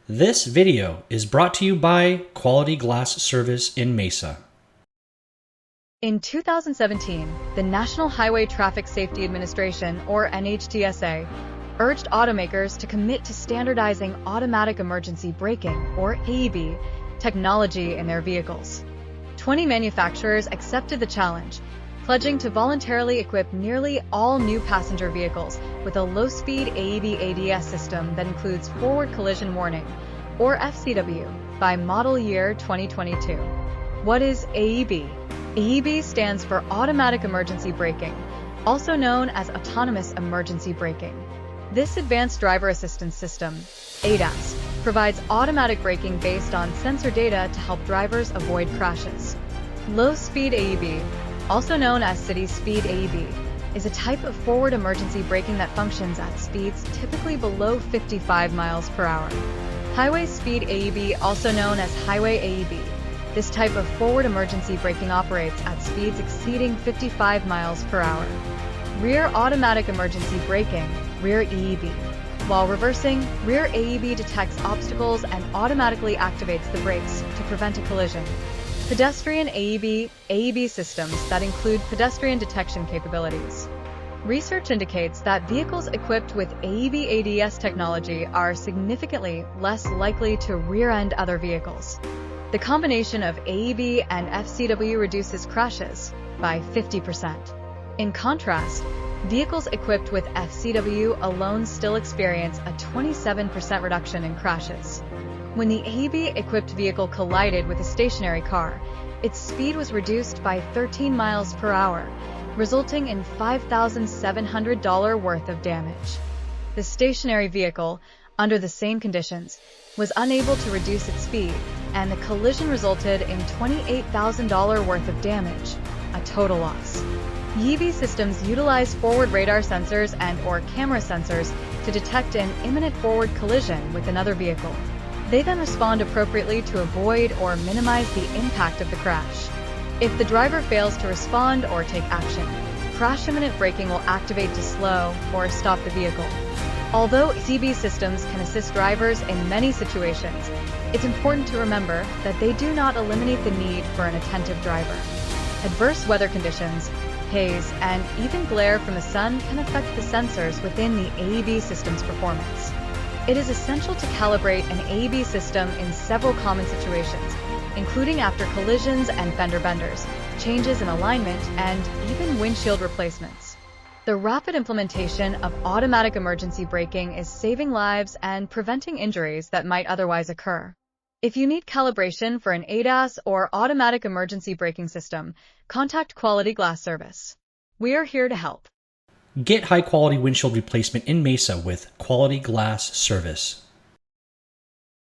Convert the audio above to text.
This video is brought to you by Quality Glass Service in Mesa. In 2017, the National Highway Traffic Safety Administration, or NHTSA, urged automakers to commit to standardizing automatic emergency braking, or AEB, technology in their vehicles. 20 manufacturers accepted the challenge, pledging to voluntarily equip nearly all new passenger vehicles with a low-speed AEB ADAS system that includes forward collision warning, or FCW, by model year 2022. What is AEB? AEB stands for Automatic Emergency Braking, also known as Autonomous Emergency Braking. This advanced driver assistance system, ADAS, provides automatic braking based on sensor data to help drivers avoid crashes. Low-speed AEB, also known as city speed AEB, is a type of forward emergency braking that functions at speeds typically below 55 miles per hour. Highway speed AEB, also known as highway AEB. This type of forward emergency braking operates at speeds exceeding 55 miles per hour. Rear automatic emergency braking, rear AEB. While reversing, rear AEB detects obstacles and automatically activates the brakes to prevent a collision. Pedestrian AEB systems that include pedestrian detection capabilities. Research indicates that vehicles equipped with AEB ADS technology are significantly less likely to rear-end other vehicles. The combination of AEB and FCW reduces crashes by 50%. In contrast, vehicles equipped with FCW alone still experience a 27% reduction in crashes. When the AEB-equipped vehicle collided with a stationary car, its speed was reduced by 13 miles per hour, resulting in $5,700 worth of damage. The stationary vehicle, under the same conditions, was unable to reduce its speed, and the collision resulted in $28,000 worth of damage, a total loss. AEB systems utilize forward radar sensors and/or camera sensors to detect an imminent forward collision with another vehicle. They then respond appropriately to avoid or minimize the impact of the crash. If the driver fails to respond or take action, crash imminent braking will activate to slow or stop the vehicle. Although AEB systems can assist drivers in many situations, it's important to remember that they do not eliminate the need for an attentive driver. Adverse weather conditions, haze, and even glare from the sun can affect the sensors within the AEB system's performance. It is essential to calibrate an AEB system in several common situations, including after collisions and fender benders, changes in alignment, and even windshield replacements. The rapid implementation of automatic emergency braking is saving lives and preventing injuries that might otherwise occur. If you need calibration for an ADAS or automatic emergency braking system, contact Quality Glass Service. We are here to help. Get high-quality windshield replacement in Mesa with Quality Glass Service.